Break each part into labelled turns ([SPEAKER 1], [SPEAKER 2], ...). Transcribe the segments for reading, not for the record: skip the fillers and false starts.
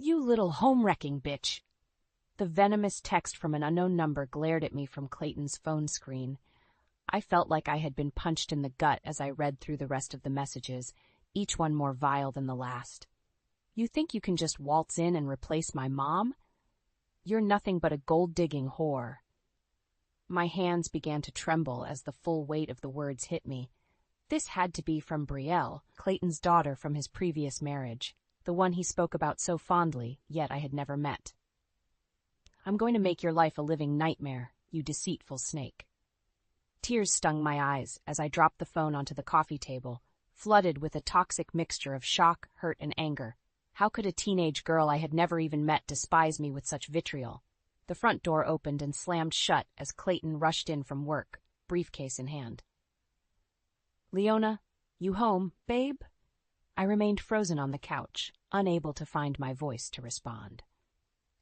[SPEAKER 1] You little home-wrecking bitch. The venomous text from an unknown number glared at me from Clayton's phone screen. I felt like I had been punched in the gut as I read through the rest of the messages, each one more vile than the last. You think you can just waltz in and replace my mom? You're nothing but a gold-digging whore. My hands began to tremble as the full weight of the words hit me. This had to be from Brielle, Clayton's daughter from his previous marriage, the one he spoke about so fondly, yet I had never met. I'm going to make your life a living nightmare, you deceitful snake. Tears stung my eyes as I dropped the phone onto the coffee table, flooded with a toxic mixture of shock, hurt, and anger. How could a teenage girl I had never even met despise me with such vitriol? The front door opened and slammed shut as Clayton rushed in from work, briefcase in hand. Leona, you home, babe? I remained frozen on the couch, unable to find my voice to respond.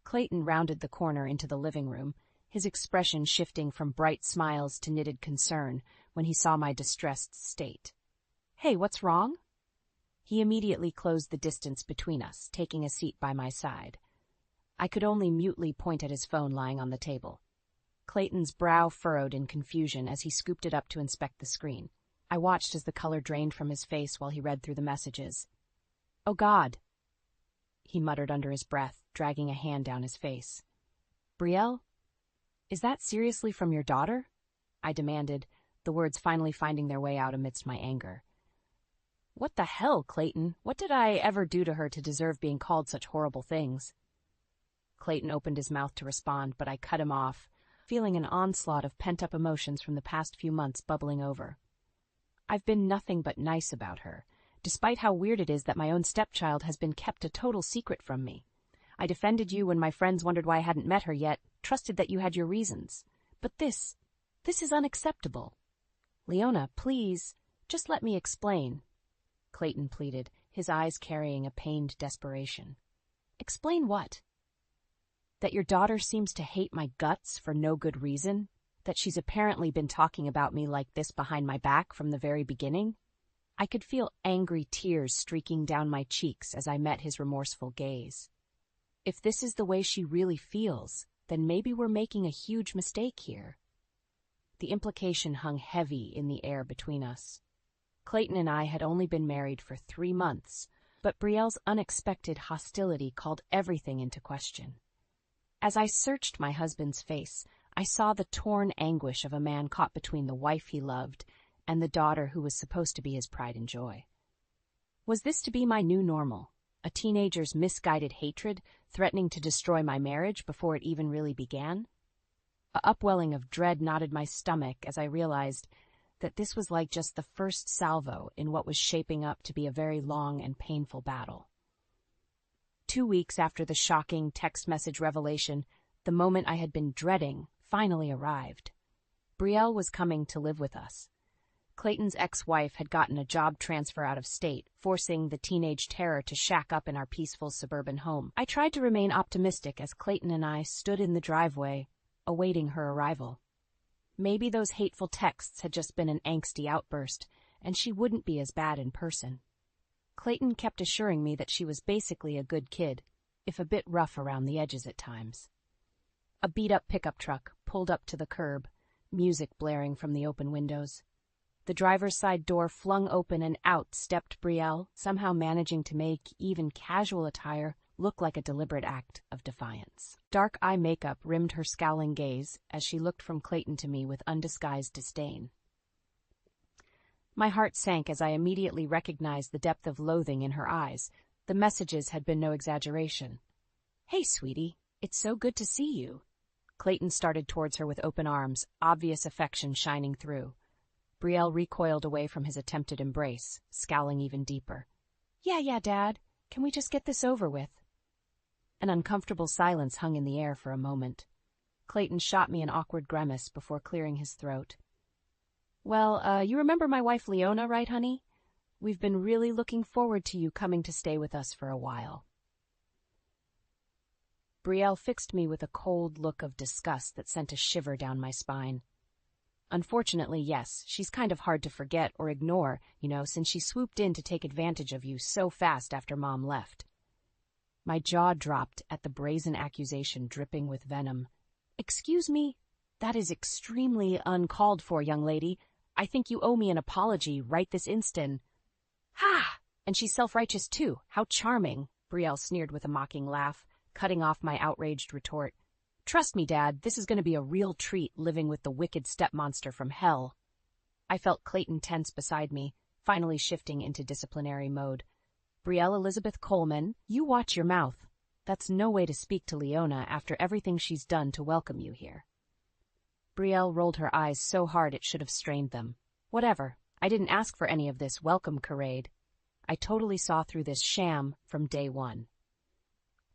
[SPEAKER 1] Clayton rounded the corner into the living room, his expression shifting from bright smiles to knitted concern when he saw my distressed state. Hey, what's wrong? He immediately closed the distance between us, taking a seat by my side. I could only mutely point at his phone lying on the table. Clayton's brow furrowed in confusion as he scooped it up to inspect the screen. I watched as the color drained from his face while he read through the messages. Oh, God, he muttered under his breath, dragging a hand down his face. Brielle? Is that seriously from your daughter? I demanded, the words finally finding their way out amidst my anger. What the hell, Clayton? What did I ever do to her to deserve being called such horrible things? Clayton opened his mouth to respond, but I cut him off, feeling an onslaught of pent-up emotions from the past few months bubbling over. I've been nothing but nice about her, despite how weird it is that my own stepchild has been kept a total secret from me. I defended you when my friends wondered why I hadn't met her yet, trusted that you had your reasons. But this is unacceptable. Leona, please, just let me explain, Clayton pleaded, his eyes carrying a pained desperation. Explain what? That your daughter seems to hate my guts for no good reason? That she's apparently been talking about me like this behind my back from the very beginning? I could feel angry tears streaking down my cheeks as I met his remorseful gaze. If this is the way she really feels, then maybe we're making a huge mistake here. The implication hung heavy in the air between us. Clayton and I had only been married for 3 months, but Brielle's unexpected hostility called everything into question. As I searched my husband's face, I saw the torn anguish of a man caught between the wife he loved and the daughter who was supposed to be his pride and joy. Was this to be my new normal, a teenager's misguided hatred threatening to destroy my marriage before it even really began? A upwelling of dread knotted my stomach as I realized that this was like just the first salvo in what was shaping up to be a very long and painful battle. 2 weeks after the shocking text message revelation, the moment I had been dreading finally arrived. Brielle was coming to live with us. Clayton's ex-wife had gotten a job transfer out of state, forcing the teenage terror to shack up in our peaceful suburban home. I tried to remain optimistic as Clayton and I stood in the driveway, awaiting her arrival. Maybe those hateful texts had just been an angsty outburst, and she wouldn't be as bad in person. Clayton kept assuring me that she was basically a good kid, if a bit rough around the edges at times. A beat-up pickup truck pulled up to the curb, music blaring from the open windows. The driver's side door flung open and out stepped Brielle, somehow managing to make even casual attire look like a deliberate act of defiance. Dark eye makeup rimmed her scowling gaze as she looked from Clayton to me with undisguised disdain. My heart sank as I immediately recognized the depth of loathing in her eyes. The messages had been no exaggeration. "Hey, sweetie, it's so good to see you." Clayton started towards her with open arms, obvious affection shining through. Brielle recoiled away from his attempted embrace, scowling even deeper. Yeah, Dad. Can we just get this over with?" An uncomfortable silence hung in the air for a moment. Clayton shot me an awkward grimace before clearing his throat. "Well, you remember my wife Leona, right, honey? We've been really looking forward to you coming to stay with us for a while." Brielle fixed me with a cold look of disgust that sent a shiver down my spine. Unfortunately, yes, she's kind of hard to forget or ignore, since she swooped in to take advantage of you so fast after Mom left. My jaw dropped at the brazen accusation dripping with venom. "Excuse me? That is extremely uncalled for, young lady. I think you owe me an apology right this instant." "Ha! And she's self-righteous too. How charming," Brielle sneered with a mocking laugh, cutting off my outraged retort. "Trust me, Dad, this is going to be a real treat living with the wicked step-monster from hell." I felt Clayton tense beside me, finally shifting into disciplinary mode. "Brielle Elizabeth Coleman, you watch your mouth. That's no way to speak to Leona after everything she's done to welcome you here." Brielle rolled her eyes so hard it should have strained them. "Whatever. I didn't ask for any of this welcome charade. I totally saw through this sham from day one."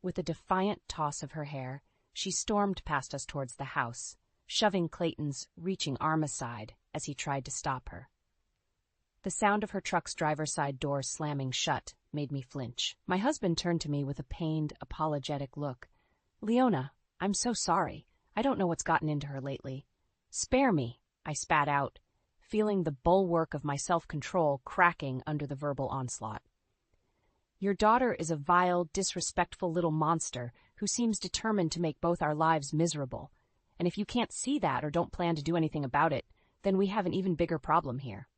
[SPEAKER 1] With a defiant toss of her hair, she stormed past us towards the house, shoving Clayton's reaching arm aside as he tried to stop her. The sound of her truck's driver's side door slamming shut made me flinch. My husband turned to me with a pained, apologetic look. "Leona, I'm so sorry. I don't know what's gotten into her lately." "Spare me," I spat out, feeling the bulwark of my self-control cracking under the verbal onslaught. "Your daughter is a vile, disrespectful little monster who seems determined to make both our lives miserable. And if you can't see that or don't plan to do anything about it, then we have an even bigger problem here."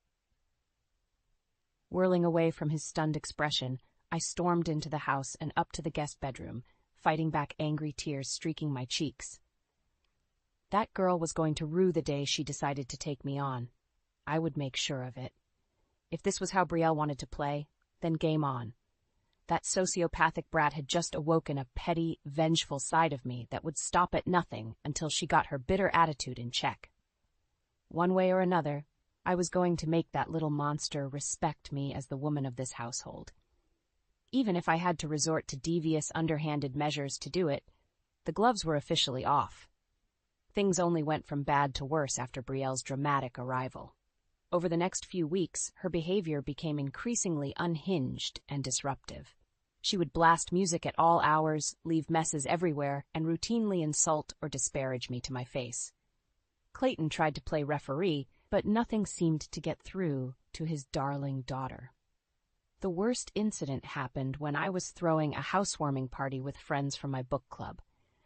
[SPEAKER 1] Whirling away from his stunned expression, I stormed into the house and up to the guest bedroom, fighting back angry tears streaking my cheeks. That girl was going to rue the day she decided to take me on. I would make sure of it. If this was how Brielle wanted to play, then game on. That sociopathic brat had just awoken a petty, vengeful side of me that would stop at nothing until she got her bitter attitude in check. One way or another, I was going to make that little monster respect me as the woman of this household. Even if I had to resort to devious, underhanded measures to do it, the gloves were officially off. Things only went from bad to worse after Brielle's dramatic arrival. Over the next few weeks, her behavior became increasingly unhinged and disruptive. She would blast music at all hours, leave messes everywhere, and routinely insult or disparage me to my face. Clayton tried to play referee, but nothing seemed to get through to his darling daughter. The worst incident happened when I was throwing a housewarming party with friends from my book club.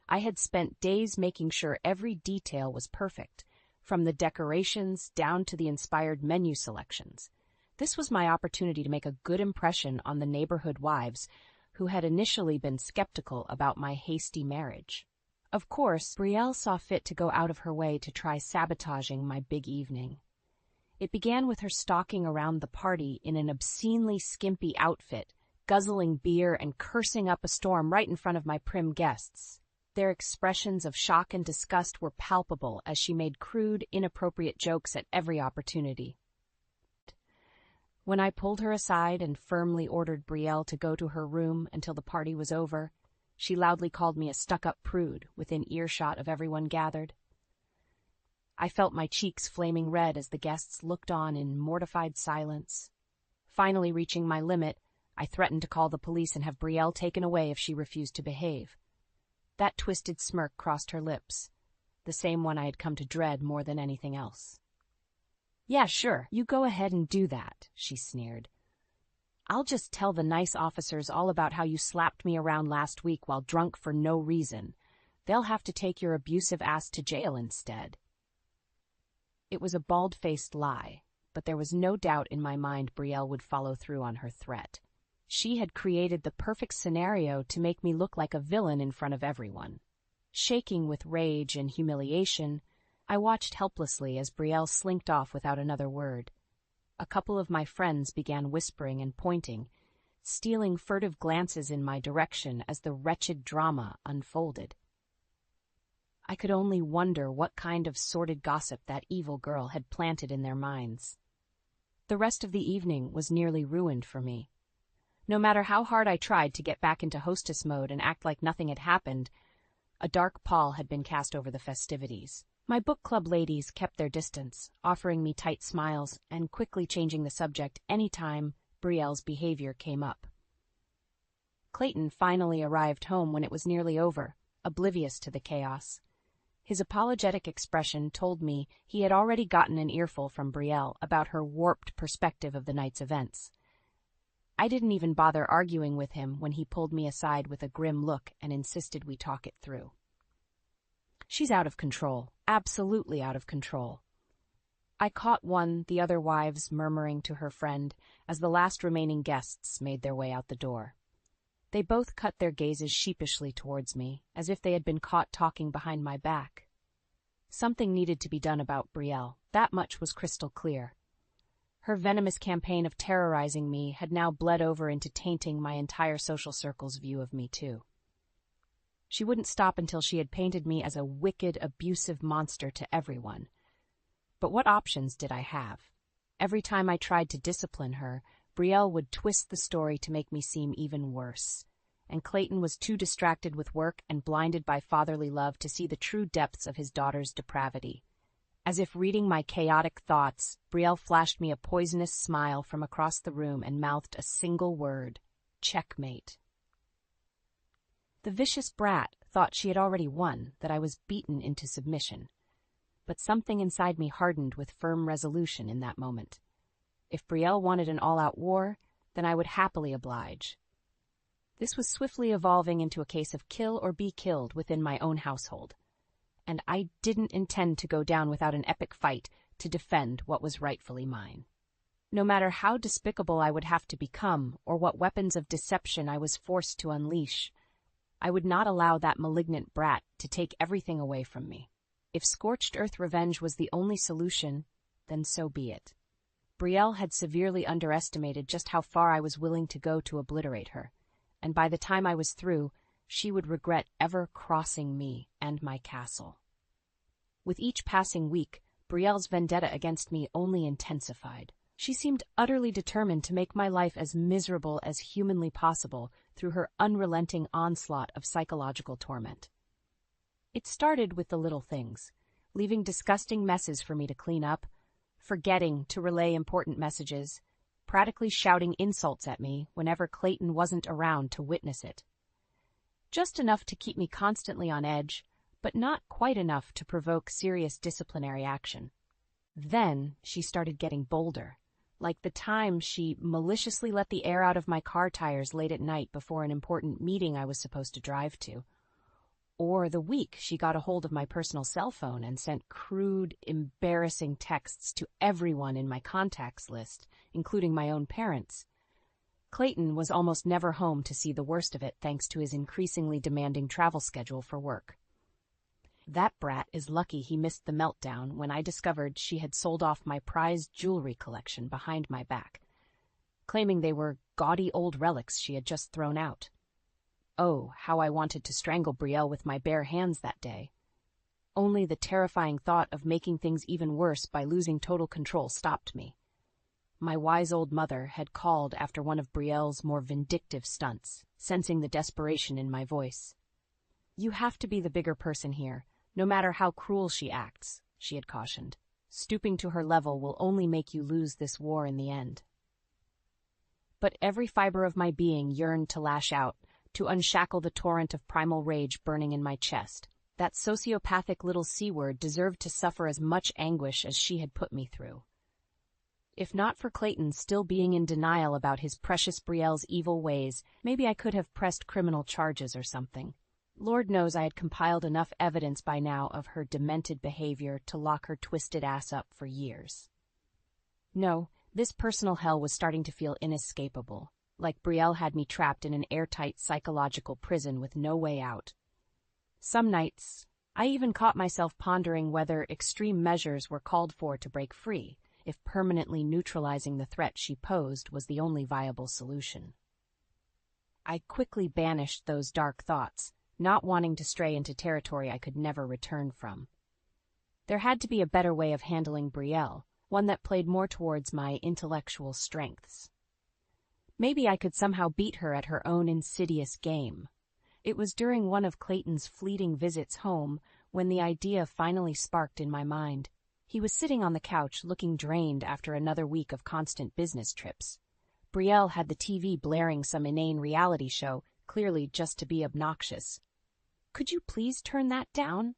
[SPEAKER 1] I had spent days making sure every detail was perfect, from the decorations down to the inspired menu selections. This was my opportunity to make a good impression on the neighborhood wives who had initially been skeptical about my hasty marriage. Of course, Brielle saw fit to go out of her way to try sabotaging my big evening. It began with her stalking around the party in an obscenely skimpy outfit, guzzling beer and cursing up a storm right in front of my prim guests. Their expressions of shock and disgust were palpable as she made crude, inappropriate jokes at every opportunity. When I pulled her aside and firmly ordered Brielle to go to her room until the party was over, she loudly called me a stuck-up prude within earshot of everyone gathered. I felt my cheeks flaming red as the guests looked on in mortified silence. Finally reaching my limit, I threatened to call the police and have Brielle taken away if she refused to behave. That twisted smirk crossed her lips, the same one I had come to dread more than anything else. "Yeah, sure, you go ahead and do that," she sneered. "I'll just tell the nice officers all about how you slapped me around last week while drunk for no reason. They'll have to take your abusive ass to jail instead." It was a bald-faced lie, but there was no doubt in my mind Brielle would follow through on her threat. She had created the perfect scenario to make me look like a villain in front of everyone. Shaking with rage and humiliation, I watched helplessly as Brielle slinked off without another word. A couple of my friends began whispering and pointing, stealing furtive glances in my direction as the wretched drama unfolded. I could only wonder what kind of sordid gossip that evil girl had planted in their minds. The rest of the evening was nearly ruined for me. No matter how hard I tried to get back into hostess mode and act like nothing had happened, a dark pall had been cast over the festivities. My book club ladies kept their distance, offering me tight smiles and quickly changing the subject any time Brielle's behavior came up. Clayton finally arrived home when it was nearly over, oblivious to the chaos. His apologetic expression told me he had already gotten an earful from Brielle about her warped perspective of the night's events. I didn't even bother arguing with him when he pulled me aside with a grim look and insisted we talk it through. She's out of control, absolutely out of control. I caught the other wives murmuring to her friend as the last remaining guests made their way out the door. They both cut their gazes sheepishly towards me, as if they had been caught talking behind my back. Something needed to be done about Brielle, that much was crystal clear. Her venomous campaign of terrorizing me had now bled over into tainting my entire social circle's view of me, too. She wouldn't stop until she had painted me as a wicked, abusive monster to everyone. But what options did I have? Every time I tried to discipline her, Brielle would twist the story to make me seem even worse. And Clayton was too distracted with work and blinded by fatherly love to see the true depths of his daughter's depravity. As if reading my chaotic thoughts, Brielle flashed me a poisonous smile from across the room and mouthed a single word: checkmate. The vicious brat thought she had already won, that I was beaten into submission. But something inside me hardened with firm resolution in that moment. If Brielle wanted an all-out war, then I would happily oblige. This was swiftly evolving into a case of kill or be killed within my own household. And I didn't intend to go down without an epic fight to defend what was rightfully mine. No matter how despicable I would have to become or what weapons of deception I was forced to unleash, I would not allow that malignant brat to take everything away from me. If scorched earth revenge was the only solution, then so be it. Brielle had severely underestimated just how far I was willing to go to obliterate her, and by the time I was through, she would regret ever crossing me and my castle. With each passing week, Brielle's vendetta against me only intensified. She seemed utterly determined to make my life as miserable as humanly possible through her unrelenting onslaught of psychological torment. It started with the little things, leaving disgusting messes for me to clean up, forgetting to relay important messages, practically shouting insults at me whenever Clayton wasn't around to witness it. Just enough to keep me constantly on edge, but not quite enough to provoke serious disciplinary action. Then she started getting bolder, like the time she maliciously let the air out of my car tires late at night before an important meeting I was supposed to drive to. Or the week she got a hold of my personal cell phone and sent crude, embarrassing texts to everyone in my contacts list, including my own parents. Clayton was almost never home to see the worst of it thanks to his increasingly demanding travel schedule for work. That brat is lucky he missed the meltdown when I discovered she had sold off my prized jewelry collection behind my back, claiming they were gaudy old relics she had just thrown out. Oh, how I wanted to strangle Brielle with my bare hands that day. Only the terrifying thought of making things even worse by losing total control stopped me. My wise old mother had called after one of Brielle's more vindictive stunts, sensing the desperation in my voice. "You have to be the bigger person here, no matter how cruel she acts," she had cautioned. "Stooping to her level will only make you lose this war in the end." But every fiber of my being yearned to lash out, to unshackle the torrent of primal rage burning in my chest. That sociopathic little C-word deserved to suffer as much anguish as she had put me through. If not for Clayton still being in denial about his precious Brielle's evil ways, maybe I could have pressed criminal charges or something. Lord knows I had compiled enough evidence by now of her demented behavior to lock her twisted ass up for years. No, this personal hell was starting to feel inescapable, like Brielle had me trapped in an airtight psychological prison with no way out. Some nights, I even caught myself pondering whether extreme measures were called for to break free, if permanently neutralizing the threat she posed was the only viable solution. I quickly banished those dark thoughts, not wanting to stray into territory I could never return from. There had to be a better way of handling Brielle, one that played more towards my intellectual strengths. Maybe I could somehow beat her at her own insidious game. It was during one of Clayton's fleeting visits home when the idea finally sparked in my mind. He was sitting on the couch looking drained after another week of constant business trips. Brielle had the TV blaring some inane reality show, clearly just to be obnoxious. "Could you please turn that down?"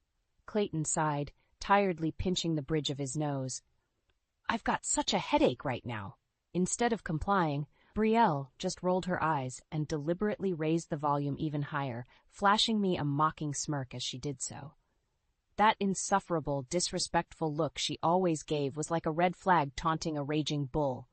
[SPEAKER 1] Clayton sighed, tiredly pinching the bridge of his nose. "I've got such a headache right now." Instead of complying, Brielle just rolled her eyes and deliberately raised the volume even higher, flashing me a mocking smirk as she did so. That insufferable, disrespectful look she always gave was like a red flag taunting a raging bull.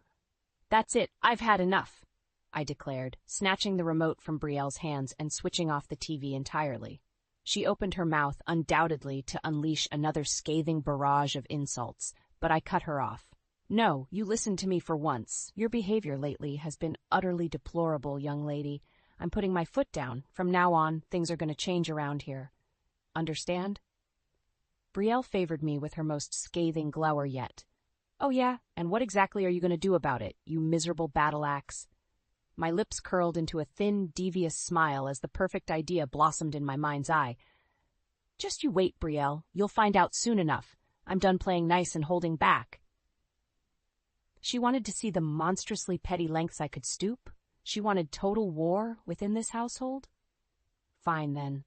[SPEAKER 1] "That's it, I've had enough," I declared, snatching the remote from Brielle's hands and switching off the TV entirely. She opened her mouth, undoubtedly to unleash another scathing barrage of insults, but I cut her off. "No, you listen to me for once. Your behavior lately has been utterly deplorable, young lady. I'm putting my foot down. From now on, things are going to change around here. Understand?" Brielle favored me with her most scathing glower yet. "Oh yeah, and what exactly are you going to do about it, you miserable battle axe?" My lips curled into a thin, devious smile as the perfect idea blossomed in my mind's eye. "Just you wait, Brielle. You'll find out soon enough. I'm done playing nice and holding back." She wanted to see the monstrously petty lengths I could stoop? She wanted total war within this household? Fine, then.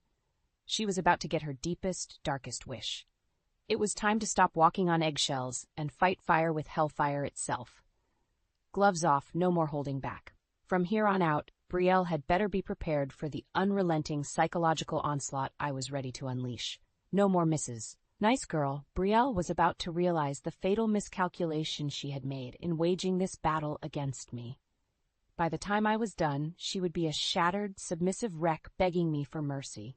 [SPEAKER 1] She was about to get her deepest, darkest wish. It was time to stop walking on eggshells and fight fire with hellfire itself. Gloves off, no more holding back. From here on out, Brielle had better be prepared for the unrelenting psychological onslaught I was ready to unleash. No more misses. Nice girl, Brielle was about to realize the fatal miscalculation she had made in waging this battle against me. By the time I was done, she would be a shattered, submissive wreck begging me for mercy.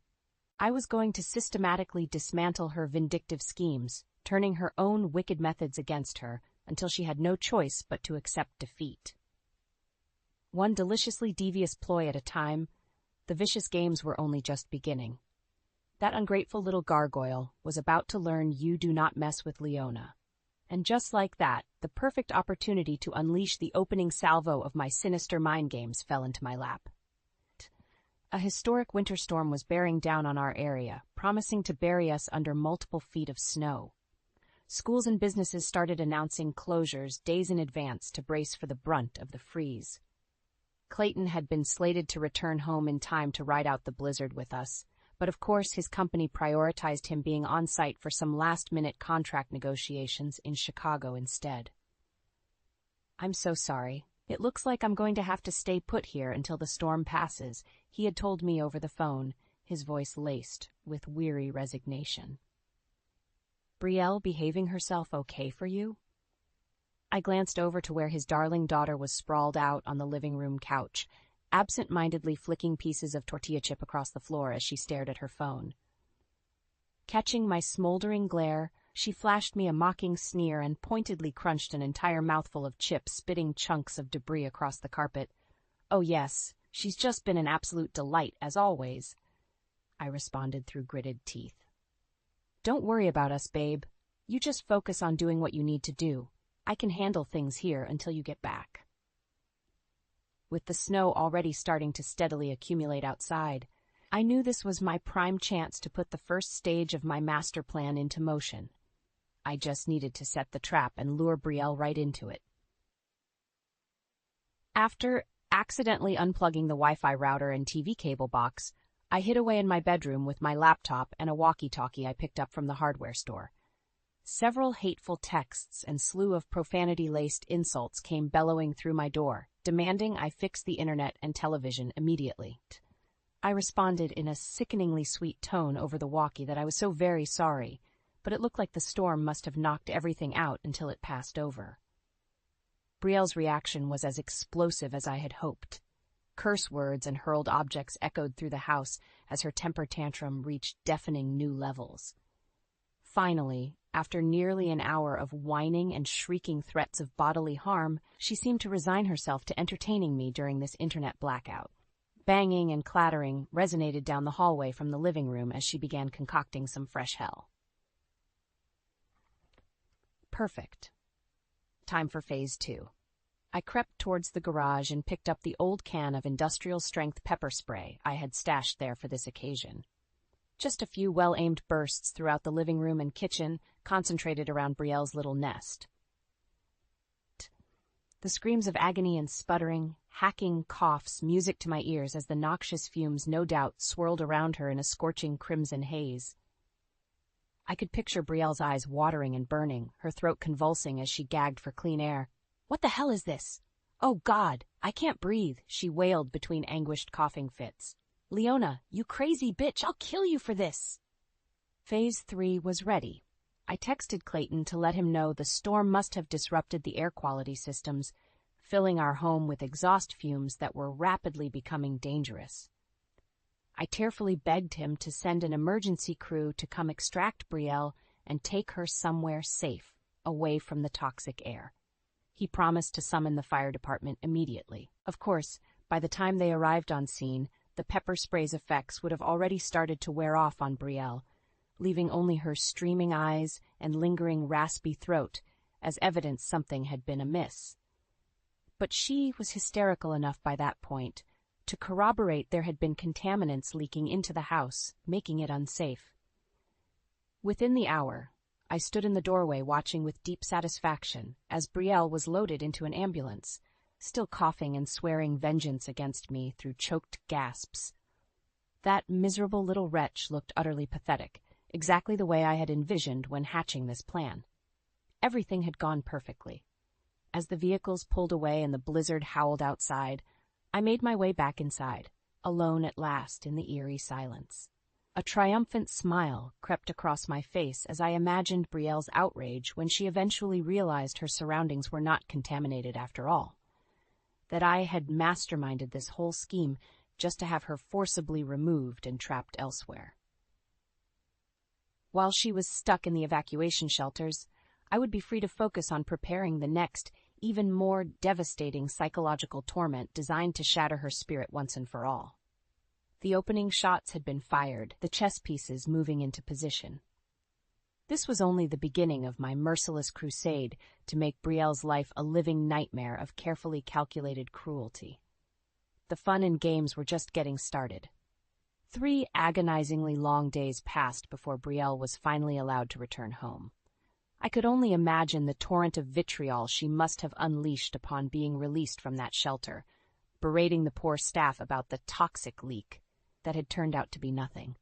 [SPEAKER 1] I was going to systematically dismantle her vindictive schemes, turning her own wicked methods against her until she had no choice but to accept defeat. One deliciously devious ploy at a time, the vicious games were only just beginning. That ungrateful little gargoyle was about to learn you do not mess with Leona. And just like that, the perfect opportunity to unleash the opening salvo of my sinister mind games fell into my lap. A historic winter storm was bearing down on our area, promising to bury us under multiple feet of snow. Schools and businesses started announcing closures days in advance to brace for the brunt of the freeze. Clayton had been slated to return home in time to ride out the blizzard with us, but of course his company prioritized him being on site for some last-minute contract negotiations in Chicago instead. "I'm so sorry. It looks like I'm going to have to stay put here until the storm passes," he had told me over the phone, his voice laced with weary resignation. "Brielle behaving herself okay for you?" I glanced over to where his darling daughter was sprawled out on the living room couch, absent-mindedly flicking pieces of tortilla chip across the floor as she stared at her phone. Catching my smoldering glare, she flashed me a mocking sneer and pointedly crunched an entire mouthful of chips, spitting chunks of debris across the carpet. "Oh yes, she's just been an absolute delight, as always," I responded through gritted teeth. "Don't worry about us, babe. You just focus on doing what you need to do. I can handle things here until you get back." With the snow already starting to steadily accumulate outside, I knew this was my prime chance to put the first stage of my master plan into motion. I just needed to set the trap and lure Brielle right into it. After accidentally unplugging the Wi-Fi router and TV cable box, I hid away in my bedroom with my laptop and a walkie-talkie I picked up from the hardware store. Several hateful texts and slew of profanity-laced insults came bellowing through my door, demanding I fix the internet and television immediately. I responded in a sickeningly sweet tone over the walkie that I was so very sorry, but it looked like the storm must have knocked everything out until it passed over. Brielle's reaction was as explosive as I had hoped. Curse words and hurled objects echoed through the house as her temper tantrum reached deafening new levels. Finally, after nearly an hour of whining and shrieking threats of bodily harm, she seemed to resign herself to entertaining me during this internet blackout. Banging and clattering resonated down the hallway from the living room as she began concocting some fresh hell. Perfect. Time for phase 2. I crept towards the garage and picked up the old can of industrial-strength pepper spray I had stashed there for this occasion. Just a few well-aimed bursts throughout the living room and kitchen, concentrated around Brielle's little nest. The screams of agony and sputtering, hacking coughs music to my ears as the noxious fumes no doubt swirled around her in a scorching crimson haze. I could picture Brielle's eyes watering and burning, her throat convulsing as she gagged for clean air. "What the hell is this? "Oh, God, I can't breathe," she wailed between anguished coughing fits. "Leona, you crazy bitch, I'll kill you for this." Phase 3 was ready. I texted Clayton to let him know the storm must have disrupted the air quality systems, filling our home with exhaust fumes that were rapidly becoming dangerous. I tearfully begged him to send an emergency crew to come extract Brielle and take her somewhere safe, away from the toxic air. He promised to summon the fire department immediately. Of course, by the time they arrived on scene, the pepper spray's effects would have already started to wear off on Brielle, leaving only her streaming eyes and lingering raspy throat as evidence something had been amiss. But she was hysterical enough by that point to corroborate there had been contaminants leaking into the house, making it unsafe. Within the hour, I stood in the doorway watching with deep satisfaction as Brielle was loaded into an ambulance, still coughing and swearing vengeance against me through choked gasps. That miserable little wretch looked utterly pathetic, exactly the way I had envisioned when hatching this plan. Everything had gone perfectly. As the vehicles pulled away and the blizzard howled outside, I made my way back inside, alone at last in the eerie silence. A triumphant smile crept across my face as I imagined Brielle's outrage when she eventually realized her surroundings were not contaminated after all. That I had masterminded this whole scheme just to have her forcibly removed and trapped elsewhere. While she was stuck in the evacuation shelters, I would be free to focus on preparing the next, even more devastating psychological torment designed to shatter her spirit once and for all. The opening shots had been fired, the chess pieces moving into position. This was only the beginning of my merciless crusade to make Brielle's life a living nightmare of carefully calculated cruelty. The fun and games were just getting started. 3 agonizingly long days passed before Brielle was finally allowed to return home. I could only imagine the torrent of vitriol she must have unleashed upon being released from that shelter, berating the poor staff about the toxic leak that had turned out to be nothing.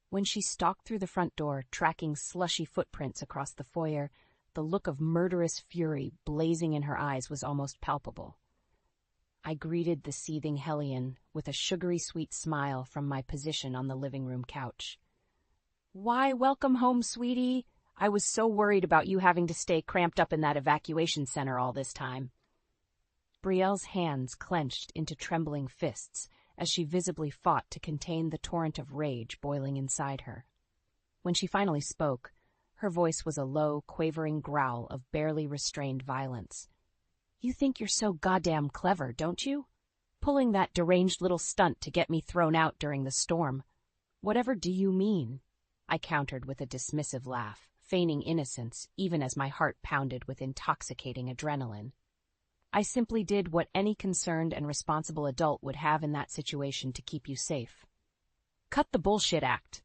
[SPEAKER 1] When she stalked through the front door, tracking slushy footprints across the foyer, the look of murderous fury blazing in her eyes was almost palpable. I greeted the seething hellion with a sugary sweet smile from my position on the living room couch. "Why, welcome home, sweetie. I was so worried about you having to stay cramped up in that evacuation center all this time." Brielle's hands clenched into trembling fists as she visibly fought to contain the torrent of rage boiling inside her. When she finally spoke, her voice was a low, quavering growl of barely restrained violence. "You think you're so goddamn clever, don't you? Pulling that deranged little stunt to get me thrown out during the storm. Whatever do you mean?" I countered with a dismissive laugh, feigning innocence even as my heart pounded with intoxicating adrenaline. "I simply did what any concerned and responsible adult would have in that situation to keep you safe." "Cut the bullshit act!"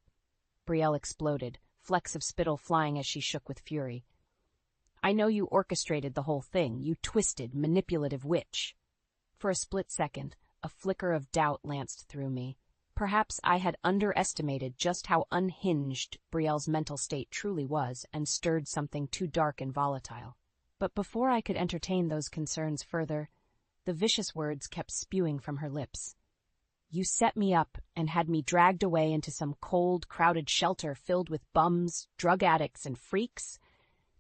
[SPEAKER 1] Brielle exploded, flecks of spittle flying as she shook with fury. "I know you orchestrated the whole thing, you twisted, manipulative witch." For a split second, a flicker of doubt lanced through me. Perhaps I had underestimated just how unhinged Brielle's mental state truly was and stirred something too dark and volatile. But before I could entertain those concerns further, the vicious words kept spewing from her lips. "You set me up and had me dragged away into some cold, crowded shelter filled with bums, drug addicts, and freaks?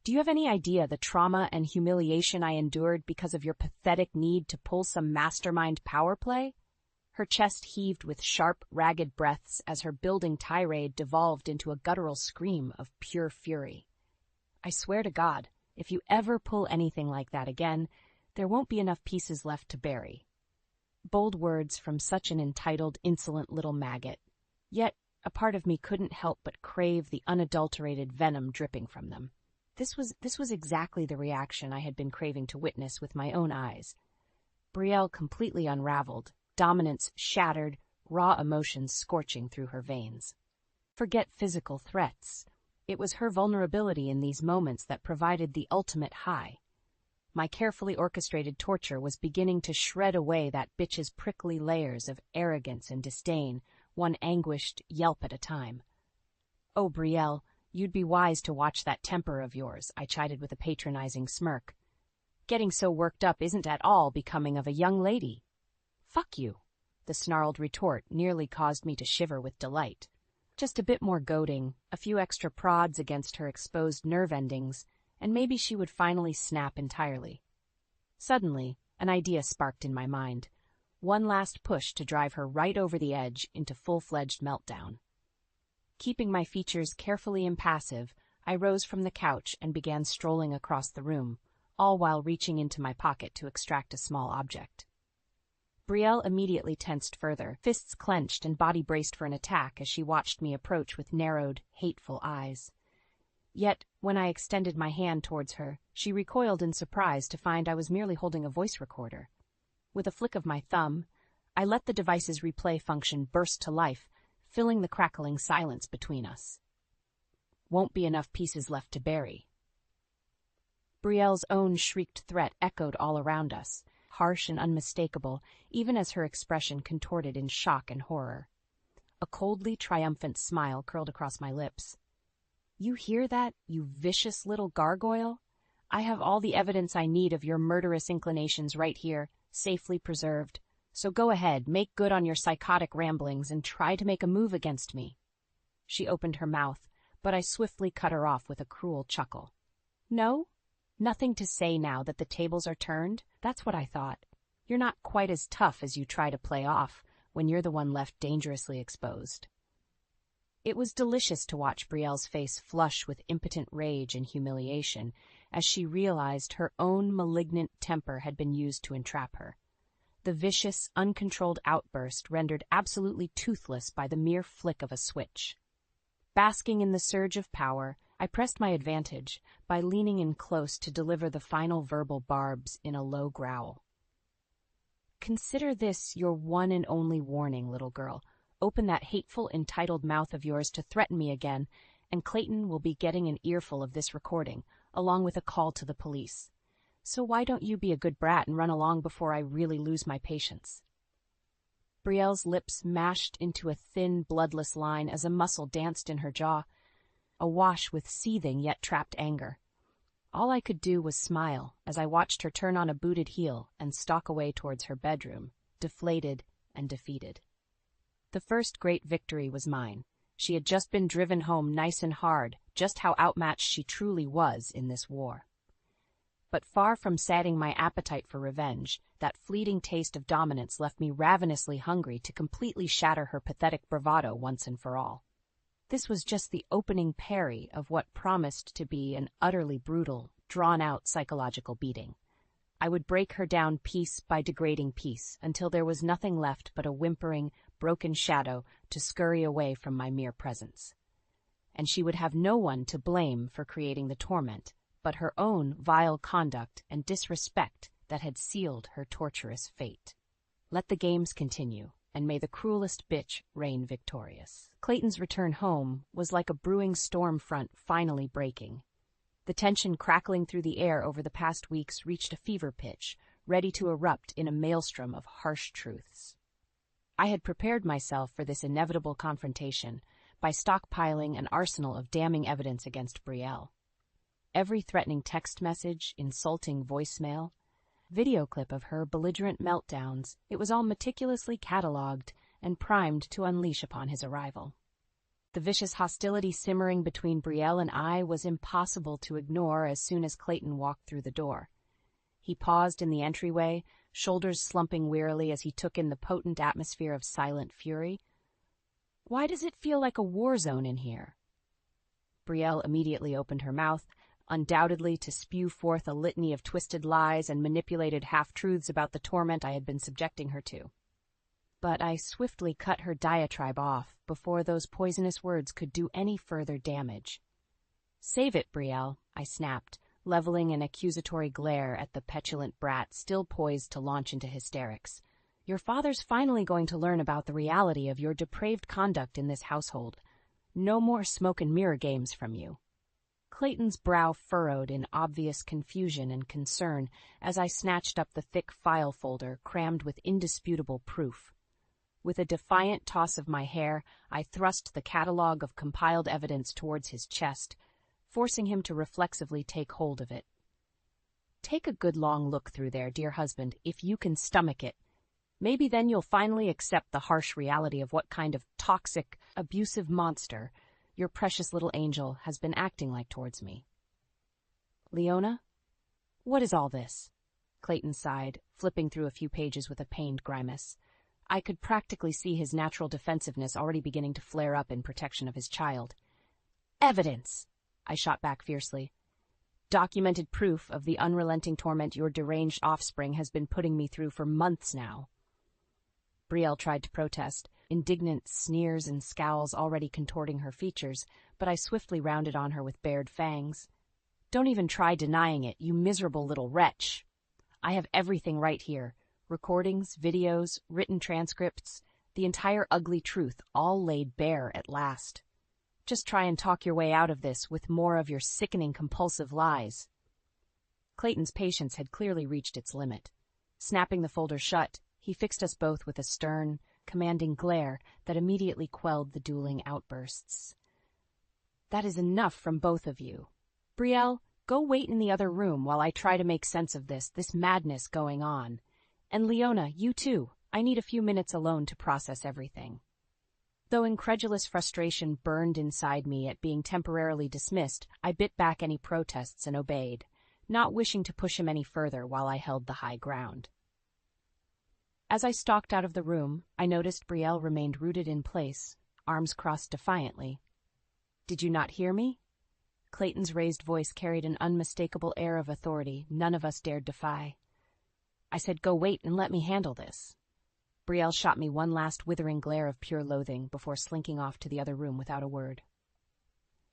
[SPEAKER 1] Do you have any idea the trauma and humiliation I endured because of your pathetic need to pull some mastermind power play?" Her chest heaved with sharp, ragged breaths as her building tirade devolved into a guttural scream of pure fury. "I swear to God, if you ever pull anything like that again, there won't be enough pieces left to bury." Bold words from such an entitled, insolent little maggot. Yet a part of me couldn't help but crave the unadulterated venom dripping from them. This was exactly the reaction I had been craving to witness with my own eyes. Brielle completely unraveled, dominance shattered, raw emotions scorching through her veins. Forget physical threats. It was her vulnerability in these moments that provided the ultimate high. My carefully orchestrated torture was beginning to shred away that bitch's prickly layers of arrogance and disdain, one anguished yelp at a time. "Oh, Brielle, you'd be wise to watch that temper of yours," I chided with a patronizing smirk. Getting so worked up isn't at all becoming of a young lady." "Fuck you." The snarled retort nearly caused me to shiver with delight. Just a bit more goading, a few extra prods against her exposed nerve endings, and maybe she would finally snap entirely. Suddenly, an idea sparked in my mind. One last push to drive her right over the edge into full-fledged meltdown. Keeping my features carefully impassive, I rose from the couch and began strolling across the room, all while reaching into my pocket to extract a small object. Brielle immediately tensed further, fists clenched and body braced for an attack as she watched me approach with narrowed, hateful eyes. Yet, when I extended my hand towards her, she recoiled in surprise to find I was merely holding a voice recorder. With a flick of my thumb, I let the device's replay function burst to life, filling the crackling silence between us. "Won't be enough pieces left to bury." Brielle's own shrieked threat echoed all around us, harsh and unmistakable, even as her expression contorted in shock and horror. A coldly triumphant smile curled across my lips. "You hear that, you vicious little gargoyle? I have all the evidence I need of your murderous inclinations right here, safely preserved. So go ahead, make good on your psychotic ramblings, and try to make a move against me." She opened her mouth, but I swiftly cut her off with a cruel chuckle. "No? Nothing to say now that the tables are turned? That's what I thought. You're not quite as tough as you try to play off when you're the one left dangerously exposed." It was delicious to watch Brielle's face flush with impotent rage and humiliation as she realized her own malignant temper had been used to entrap her. The vicious, uncontrolled outburst rendered absolutely toothless by the mere flick of a switch. Basking in the surge of power, I pressed my advantage by leaning in close to deliver the final verbal barbs in a low growl. "Consider this your one and only warning, little girl. Open that hateful, entitled mouth of yours to threaten me again, and Clayton will be getting an earful of this recording, along with a call to the police. So why don't you be a good brat and run along before I really lose my patience?" Brielle's lips mashed into a thin, bloodless line as a muscle danced in her jaw, awash with seething yet trapped anger. All I could do was smile as I watched her turn on a booted heel and stalk away towards her bedroom, deflated and defeated. The first great victory was mine. She had just been driven home nice and hard just how outmatched she truly was in this war. But far from sating my appetite for revenge, that fleeting taste of dominance left me ravenously hungry to completely shatter her pathetic bravado once and for all. This was just the opening parry of what promised to be an utterly brutal, drawn-out psychological beating. I would break her down piece by degrading piece until there was nothing left but a whimpering, broken shadow to scurry away from my mere presence. And she would have no one to blame for creating the torment, but her own vile conduct and disrespect that had sealed her torturous fate. Let the games continue, and may the cruelest bitch reign victorious. Clayton's return home was like a brewing storm front finally breaking. The tension crackling through the air over the past weeks reached a fever pitch, ready to erupt in a maelstrom of harsh truths. I had prepared myself for this inevitable confrontation by stockpiling an arsenal of damning evidence against Brielle. Every threatening text message, insulting voicemail, video clip of her belligerent meltdowns, it was all meticulously catalogued and primed to unleash upon his arrival. The vicious hostility simmering between Brielle and I was impossible to ignore as soon as Clayton walked through the door. He paused in the entryway, shoulders slumping wearily as he took in the potent atmosphere of silent fury. "Why does it feel like a war zone in here?" Brielle immediately opened her mouth, undoubtedly to spew forth a litany of twisted lies and manipulated half-truths about the torment I had been subjecting her to. But I swiftly cut her diatribe off before those poisonous words could do any further damage. "Save it, Brielle," I snapped, leveling an accusatory glare at the petulant brat still poised to launch into hysterics. "Your father's finally going to learn about the reality of your depraved conduct in this household. No more smoke and mirror games from you." Clayton's brow furrowed in obvious confusion and concern as I snatched up the thick file folder crammed with indisputable proof. With a defiant toss of my hair, I thrust the catalog of compiled evidence towards his chest, forcing him to reflexively take hold of it. Take a good long look through there, dear husband, if you can stomach it. Maybe then you'll finally accept the harsh reality of what kind of toxic, abusive monster your precious little angel has been acting like towards me. Leona? What is all this? Clayton sighed, flipping through a few pages with a pained grimace. I could practically see his natural defensiveness already beginning to flare up in protection of his child. Evidence! I shot back fiercely. Documented proof of the unrelenting torment your deranged offspring has been putting me through for months now. Brielle tried to protest, indignant sneers and scowls already contorting her features, but I swiftly rounded on her with bared fangs. Don't even try denying it, you miserable little wretch. I have everything right here. Recordings, videos, written transcripts, the entire ugly truth, all laid bare at last. Just try and talk your way out of this with more of your sickening compulsive lies. Clayton's patience had clearly reached its limit. Snapping the folder shut, he fixed us both with a stern, commanding glare that immediately quelled the dueling outbursts. That is enough from both of you. Brielle, go wait in the other room while I try to make sense of this madness going on. And Leona, you too. I need a few minutes alone to process everything. Though incredulous frustration burned inside me at being temporarily dismissed, I bit back any protests and obeyed, not wishing to push him any further while I held the high ground. As I stalked out of the room, I noticed Brielle remained rooted in place, arms crossed defiantly. Did you not hear me? Clayton's raised voice carried an unmistakable air of authority none of us dared defy. I said, go wait and let me handle this. Brielle shot me one last withering glare of pure loathing before slinking off to the other room without a word.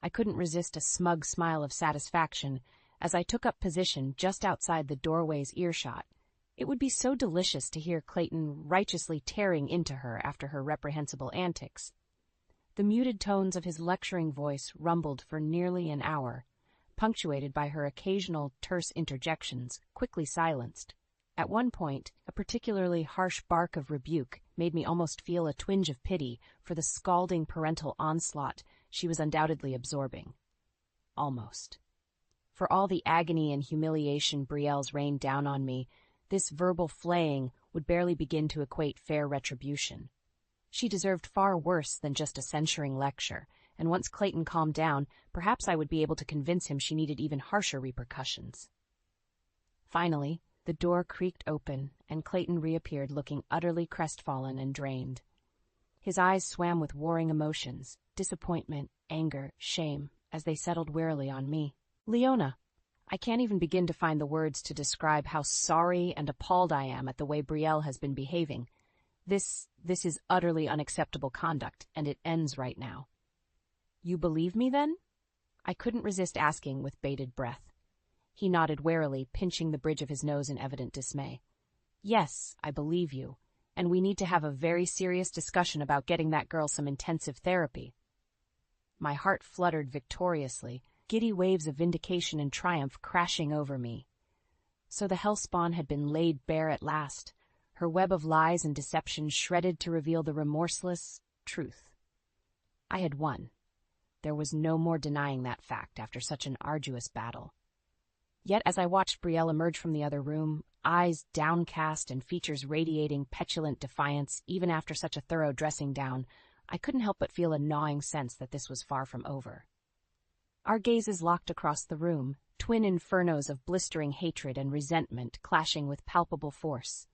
[SPEAKER 1] I couldn't resist a smug smile of satisfaction as I took up position just outside the doorway's earshot. It would be so delicious to hear Clayton righteously tearing into her after her reprehensible antics. The muted tones of his lecturing voice rumbled for nearly an hour, punctuated by her occasional terse interjections, quickly silenced. At one point, a particularly harsh bark of rebuke made me almost feel a twinge of pity for the scalding parental onslaught she was undoubtedly absorbing. Almost. For all the agony and humiliation Brielle's rained down on me, this verbal flaying would barely begin to equate fair retribution. She deserved far worse than just a censuring lecture, and once Clayton calmed down, perhaps I would be able to convince him she needed even harsher repercussions. Finally, the door creaked open, and Clayton reappeared looking utterly crestfallen and drained. His eyes swam with warring emotions, disappointment, anger, shame, as they settled wearily on me. Leona, I can't even begin to find the words to describe how sorry and appalled I am at the way Brielle has been behaving. This is utterly unacceptable conduct, and it ends right now. You believe me, then? I couldn't resist asking with bated breath. He nodded warily, pinching the bridge of his nose in evident dismay. Yes, I believe you, and we need to have a very serious discussion about getting that girl some intensive therapy. My heart fluttered victoriously, giddy waves of vindication and triumph crashing over me. So the hellspawn had been laid bare at last, her web of lies and deception shredded to reveal the remorseless truth. I had won. There was no more denying that fact after such an arduous battle. Yet as I watched Brielle emerge from the other room, eyes downcast and features radiating petulant defiance even after such a thorough dressing down, I couldn't help but feel a gnawing sense that this was far from over. Our gazes locked across the room, twin infernos of blistering hatred and resentment clashing with palpable force.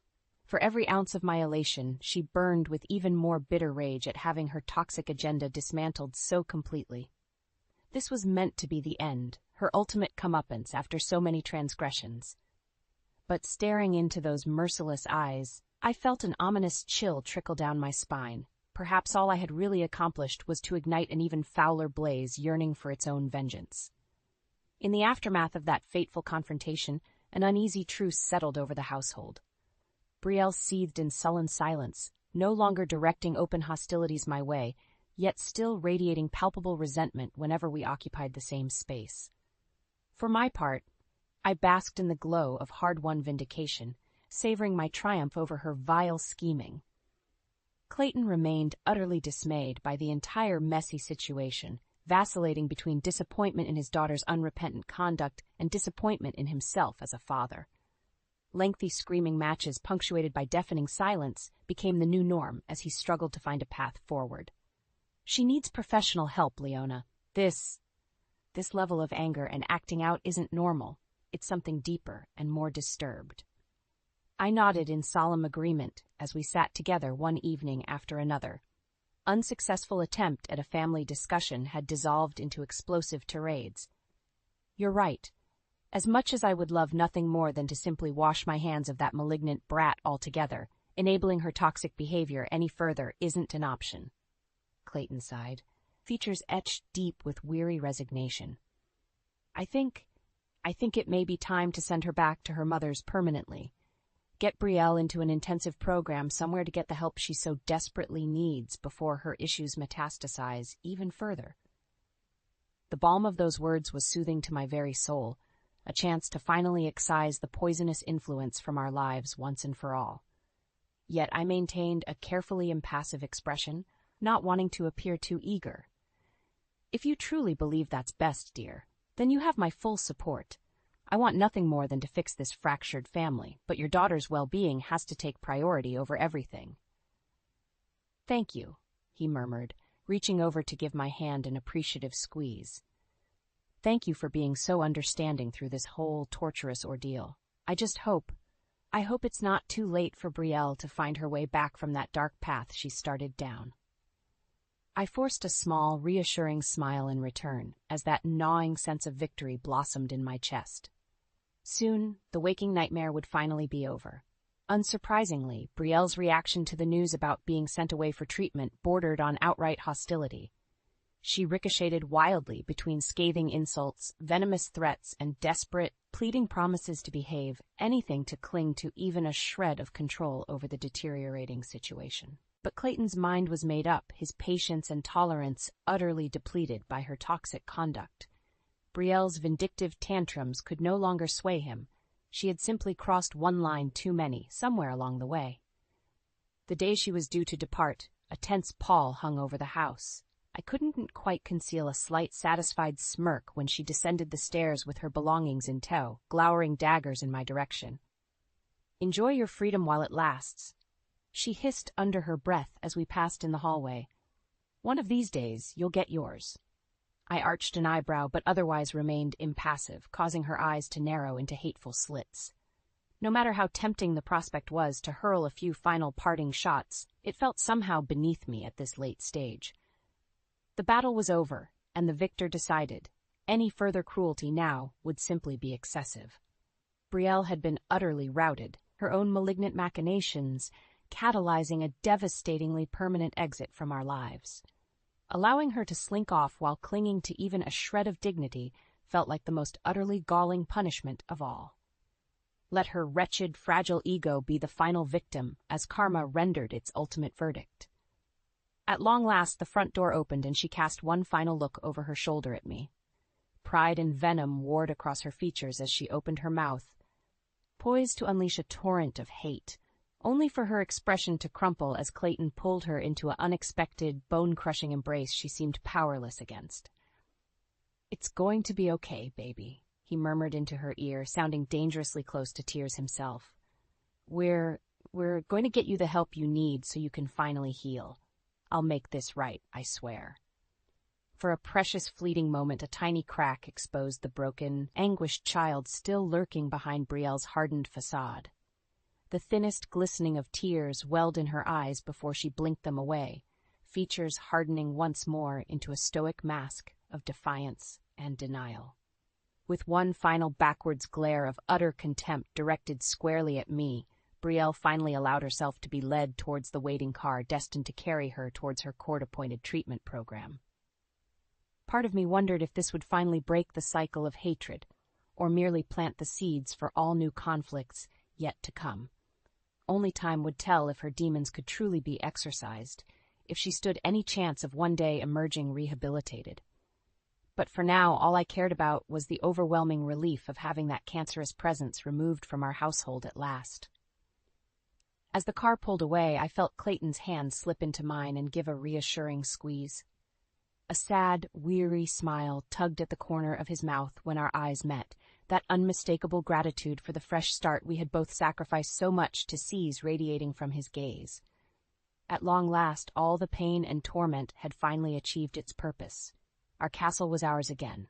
[SPEAKER 1] For every ounce of my elation, she burned with even more bitter rage at having her toxic agenda dismantled so completely. This was meant to be the end, her ultimate comeuppance after so many transgressions. But staring into those merciless eyes, I felt an ominous chill trickle down my spine. Perhaps all I had really accomplished was to ignite an even fouler blaze yearning for its own vengeance. In the aftermath of that fateful confrontation, an uneasy truce settled over the household. Brielle seethed in sullen silence, no longer directing open hostilities my way, yet still radiating palpable resentment whenever we occupied the same space. For my part, I basked in the glow of hard-won vindication, savoring my triumph over her vile scheming. Clayton remained utterly dismayed by the entire messy situation, vacillating between disappointment in his daughter's unrepentant conduct and disappointment in himself as a father. Lengthy screaming matches punctuated by deafening silence became the new norm as he struggled to find a path forward. She needs professional help, Leona. This level of anger and acting out isn't normal. It's something deeper and more disturbed. I nodded in solemn agreement as we sat together one evening after another. Unsuccessful attempt at a family discussion had dissolved into explosive tirades. You're right. As much as I would love nothing more than to simply wash my hands of that malignant brat altogether, enabling her toxic behavior any further isn't an option. Clayton sighed, features etched deep with weary resignation. I think it may be time to send her back to her mother's permanently. Get Brielle into an intensive program somewhere to get the help she so desperately needs before her issues metastasize even further. The balm of those words was soothing to my very soul, a chance to finally excise the poisonous influence from our lives once and for all. Yet I maintained a carefully impassive expression, not wanting to appear too eager. If you truly believe that's best, dear, then you have my full support. I want nothing more than to fix this fractured family, but your daughter's well-being has to take priority over everything. Thank you, he murmured, reaching over to give my hand an appreciative squeeze. Thank you for being so understanding through this whole torturous ordeal. I hope it's not too late for Brielle to find her way back from that dark path she started down. I forced a small, reassuring smile in return as that gnawing sense of victory blossomed in my chest. Soon, the waking nightmare would finally be over. Unsurprisingly, Brielle's reaction to the news about being sent away for treatment bordered on outright hostility. She ricocheted wildly between scathing insults, venomous threats, and desperate, pleading promises to behave, anything to cling to even a shred of control over the deteriorating situation. But Clayton's mind was made up, his patience and tolerance utterly depleted by her toxic conduct. Brielle's vindictive tantrums could no longer sway him. She had simply crossed one line too many, somewhere along the way. The day she was due to depart, a tense pall hung over the house. I couldn't quite conceal a slight satisfied smirk when she descended the stairs with her belongings in tow, glowering daggers in my direction. Enjoy your freedom while it lasts, she hissed under her breath as we passed in the hallway. One of these days, you'll get yours. I arched an eyebrow but otherwise remained impassive, causing her eyes to narrow into hateful slits. No matter how tempting the prospect was to hurl a few final parting shots, it felt somehow beneath me at this late stage. The battle was over, and the victor decided. Any further cruelty now would simply be excessive. Brielle had been utterly routed, her own malignant machinations catalyzing a devastatingly permanent exit from our lives. Allowing her to slink off while clinging to even a shred of dignity felt like the most utterly galling punishment of all. Let her wretched, fragile ego be the final victim as karma rendered its ultimate verdict. At long last, the front door opened and she cast one final look over her shoulder at me. Pride and venom warred across her features as she opened her mouth, poised to unleash a torrent of hate, only for her expression to crumple as Clayton pulled her into an unexpected, bone-crushing embrace she seemed powerless against. "It's going to be okay, baby," he murmured into her ear, sounding dangerously close to tears himself. We're going to get you the help you need so you can finally heal. I'll make this right, I swear." For a precious fleeting moment, a tiny crack exposed the broken, anguished child still lurking behind Brielle's hardened facade. The thinnest glistening of tears welled in her eyes before she blinked them away, features hardening once more into a stoic mask of defiance and denial. With one final backwards glare of utter contempt directed squarely at me, Brielle finally allowed herself to be led towards the waiting car destined to carry her towards her court-appointed treatment program. Part of me wondered if this would finally break the cycle of hatred, or merely plant the seeds for all new conflicts yet to come. Only time would tell if her demons could truly be exorcised, if she stood any chance of one day emerging rehabilitated. But for now, all I cared about was the overwhelming relief of having that cancerous presence removed from our household at last. As the car pulled away, I felt Clayton's hand slip into mine and give a reassuring squeeze. A sad, weary smile tugged at the corner of his mouth when our eyes met, that unmistakable gratitude for the fresh start we had both sacrificed so much to seize radiating from his gaze. At long last, all the pain and torment had finally achieved its purpose. Our castle was ours again.